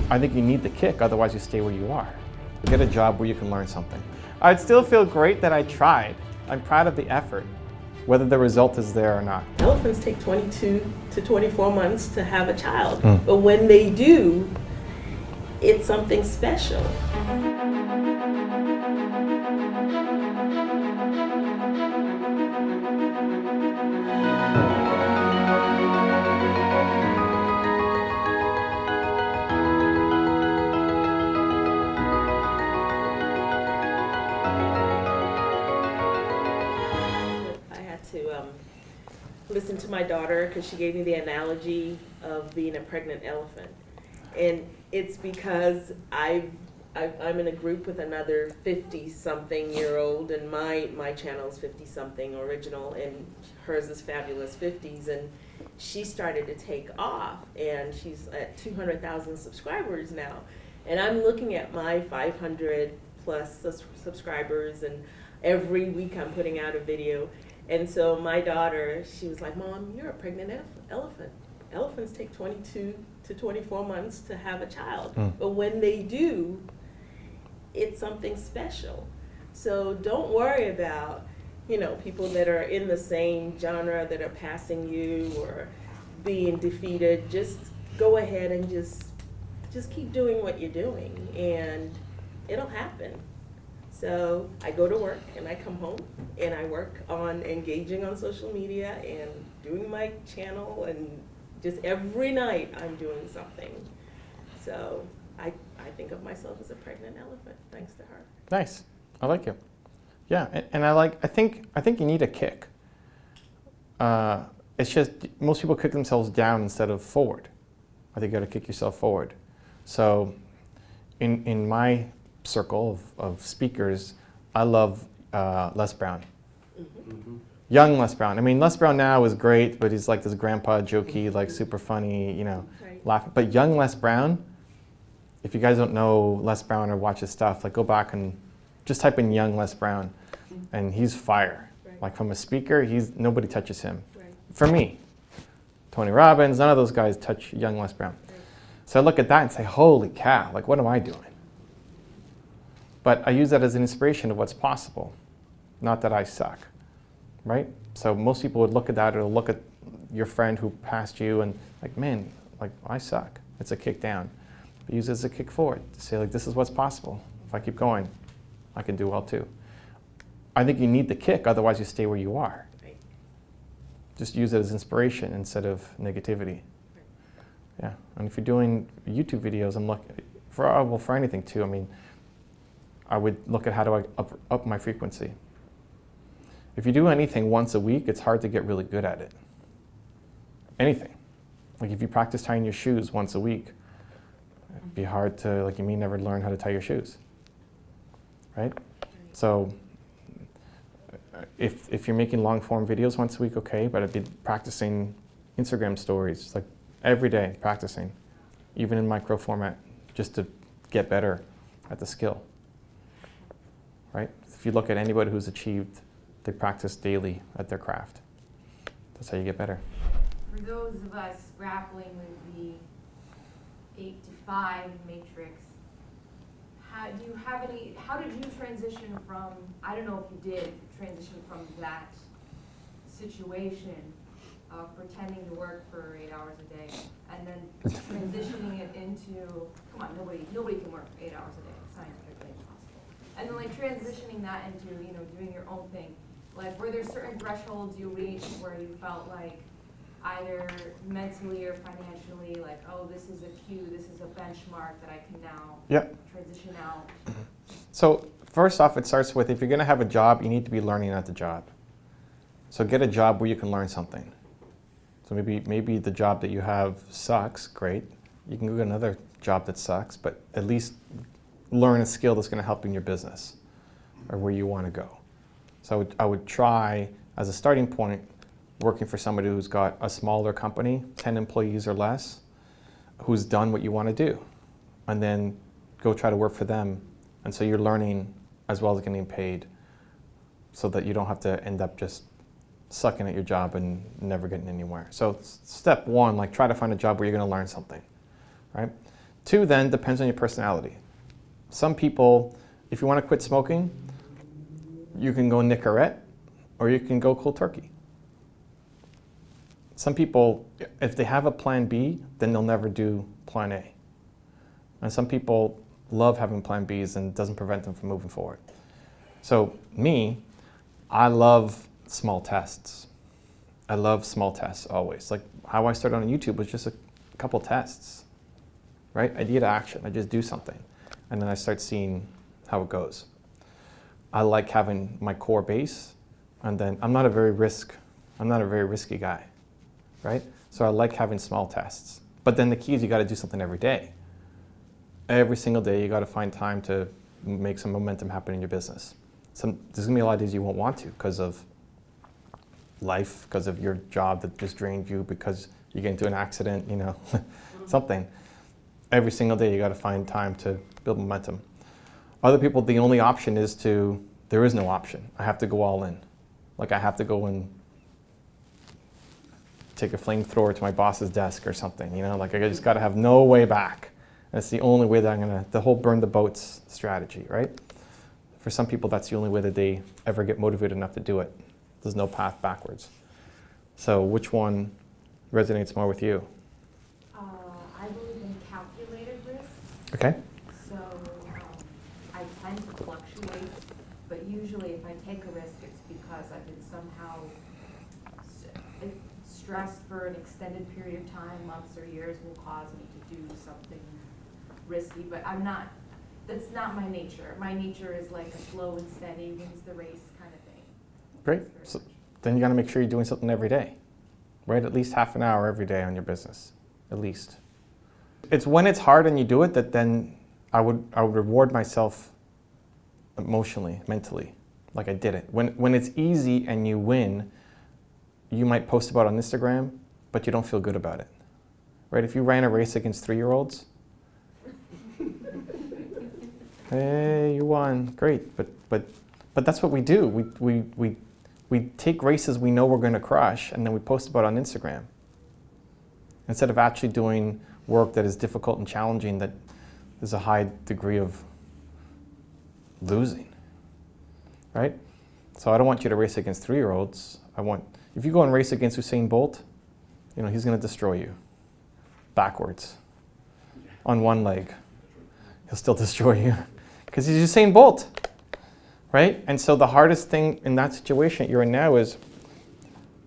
I think you need the kick, otherwise you stay where you are. Get a job where you can learn something. I'd still feel great that I tried. I'm proud of the effort, whether the result is there or not. Elephants take 22 to 24 months to have a child, but when they do, it's something special. Listen to my daughter because she gave me the analogy of being a pregnant elephant, and it's because I'm in a group with another 50-something-year-old, and my channel is 50-something original, and hers is Fabulous 50s, and she started to take off, and she's at 200,000 subscribers now, and I'm looking at my 500 plus subscribers, and every week I'm putting out a video. And so my daughter, she was like, "Mom, you're a pregnant elephant. Elephants take 22 to 24 months to have a child. But when they do, it's something special. So don't worry about, people that are in the same genre that are passing you or being defeated. Just go ahead and just keep doing what you're doing, and it'll happen." So I go to work and I come home and I work on engaging on social media and doing my channel, and just every night I'm doing something. So I think of myself as a pregnant elephant, thanks to her. Nice. I like it. Yeah, and I think you need a kick. It's just most people kick themselves down instead of forward. I think you got to kick yourself forward. So in my circle of speakers, I love Les Brown. Young Les Brown. I mean, Les Brown now is great, but he's like this grandpa jokey, like super funny, laughing. But young Les Brown, if you guys don't know Les Brown or watch his stuff, like go back and just type in young Les Brown, and he's fire. Like from a speaker, nobody touches him. For me, Tony Robbins, none of those guys touch young Les Brown. So I look at that and say, holy cow, like what am I doing? But I use that as an inspiration of what's possible, not that I suck, right? So most people would look at that, or look at your friend who passed you and like, man, like I suck. It's a kick down. But use it as a kick forward to say like, this is what's possible. If I keep going, I can do well too. I think you need the kick, otherwise you stay where you are. Just use it as inspiration instead of negativity. Yeah, and if you're doing YouTube videos, I'm looking for anything too. I mean, I would look at how do I up my frequency. If you do anything once a week, it's hard to get really good at it. Anything. Like if you practice tying your shoes once a week, it'd be hard to, like you may never learn how to tie your shoes, right? So if you're making long form videos once a week, okay, but I'd be practicing Instagram stories, like every day practicing, even in micro format, just to get better at the skill. Right? If you look at anybody who's achieved, they practice daily at their craft. That's how you get better. For those of us grappling with the 8 to 5 matrix, how did you transition from, I don't know if you did, transition from that situation of pretending to work for 8 hours a day, and then transitioning it into, come on, nobody can work 8 hours a day. It's scientifically impossible. And then like transitioning that into, doing your own thing. Like, were there certain thresholds you reached where you felt like either mentally or financially, like, oh, this is a cue, this is a benchmark that I can now transition out? So first off, it starts with, if you're going to have a job, you need to be learning at the job. So get a job where you can learn something. So maybe the job that you have sucks, great. You can go get another job that sucks, but at least learn a skill that's going to help in your business or where you want to go. So I would try, as a starting point, working for somebody who's got a smaller company, 10 employees or less, who's done what you want to do. And then go try to work for them. And so you're learning as well as getting paid, so that you don't have to end up just sucking at your job and never getting anywhere. So step one, like try to find a job where you're going to learn something, right? Two, then, depends on your personality. Some people, if you want to quit smoking, you can go Nicorette or you can go cold turkey. Some people, if they have a plan B, then they'll never do plan A. And some people love having plan Bs and it doesn't prevent them from moving forward. So me, I love small tests. I love small tests always. Like how I started on YouTube was just a couple tests, right? Idea to action. I just do something. And then I start seeing how it goes. I like having my core base, and then I'm not a very risky guy, right? So I like having small tests. But then the key is you got to do something every day. Every single day you got to find time to make some momentum happen in your business. There's going to be a lot of days you won't want to because of life, because of your job that just drained you, because you get into an accident, you know, something. Every single day you got to find time to build momentum. Other people, the only option is there is no option. I have to go all in. Like I have to go and take a flamethrower to my boss's desk or something, you know, like I just got to have no way back. That's the only way that I'm going to, the whole burn the boats strategy, right? For some people, that's the only way that they ever get motivated enough to do it. There's no path backwards. So which one resonates more with you? I believe in calculated risk. Okay. So I tend to fluctuate, but usually if I take a risk, it's because I've been somehow stressed for an extended period of time, months or years will cause me to do something risky, but that's not my nature. My nature is like a slow and steady, wins the race kind of thing. Great. So then you got to make sure you're doing something every day, right? At least half an hour every day on your business, at least. It's when it's hard and you do it that then I would reward myself emotionally, mentally, like I did it. When it's easy and you win, you might post about it on Instagram, but you don't feel good about it, right? If you ran a race against 3-year-olds, hey, you won, great. But that's what we do. We take races we know we're going to crush, and then we post about it on Instagram, instead of actually doing work that is difficult and challenging, that there's a high degree of losing, right? So I don't want you to race against 3-year-olds. If you go and race against Usain Bolt, you know, he's going to destroy you backwards on one leg. He'll still destroy you because he's Usain Bolt, right? And so the hardest thing in that situation you're in now is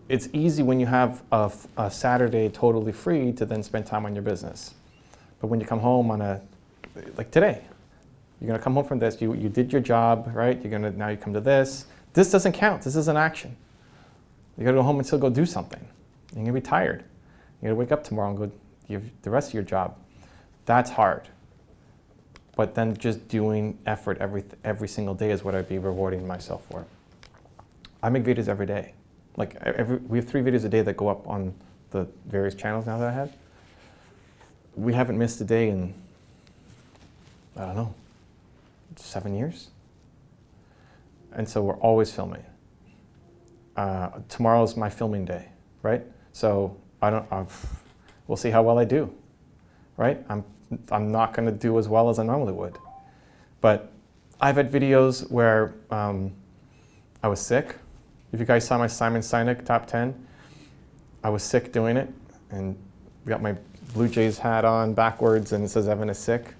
it's easy when you have a Saturday totally free to then spend time on your business. But when you come home like today, you're going to come home from this, you did your job, right? Now you come to this. This doesn't count. This is an action. You got to go home and still go do something. You're going to be tired. You got to wake up tomorrow and go give the rest of your job. That's hard. But then just doing effort every single day is what I'd be rewarding myself for. I make videos every day. Like we have 3 videos a day that go up on the various channels now that I have. We haven't missed a day in, I don't know, 7 years. And so we're always filming. Tomorrow's my filming day, right? So we'll see how well I do, right? I'm not going to do as well as I normally would. But I've had videos where I was sick. If you guys saw my Simon Sinek top 10, I was sick doing it, and got my Blue Jays hat on backwards, and it says Evan is sick.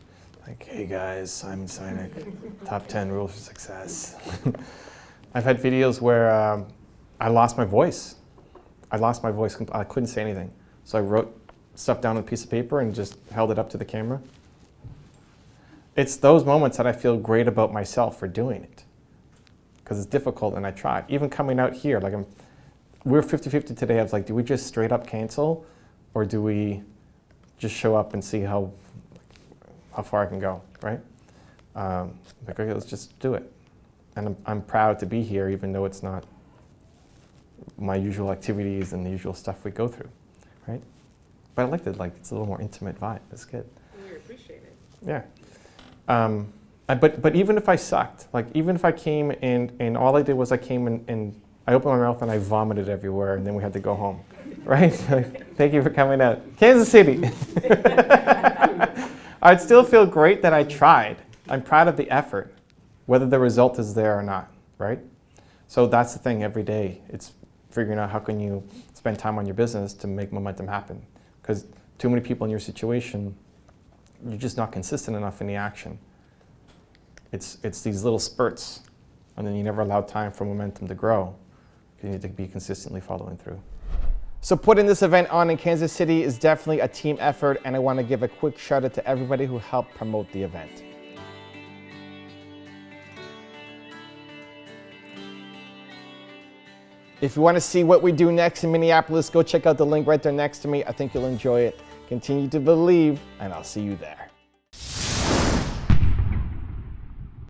Like, hey guys, Simon Sinek, top 10 rules for success. I've had videos where I lost my voice. I couldn't say anything. So I wrote stuff down on a piece of paper and just held it up to the camera. It's those moments that I feel great about myself for doing it. Because it's difficult and I tried. Even coming out here, like we're 50-50 today. I was like, do we just straight up cancel? Or do we just show up and see how far I can go, right? Like, okay, let's just do it. And I'm proud to be here, even though it's not my usual activities and the usual stuff we go through, right? But I liked it, like it's a little more intimate vibe. It's good. We appreciate it. Yeah. But even if I sucked, like even if I came and all I did was I came and I opened my mouth and I vomited everywhere, and then we had to go home, right? Thank you for coming out. Kansas City. I'd still feel great that I tried. I'm proud of the effort, whether the result is there or not, right? So that's the thing every day. It's figuring out how can you spend time on your business to make momentum happen. Because too many people in your situation, you're just not consistent enough in the action. It's these little spurts, and then you never allow time for momentum to grow. You need to be consistently following through. So putting this event on in Kansas City is definitely a team effort, and I want to give a quick shout out to everybody who helped promote the event. If you want to see what we do next in Minneapolis, go check out the link right there next to me. I think you'll enjoy it. Continue to believe, and I'll see you there.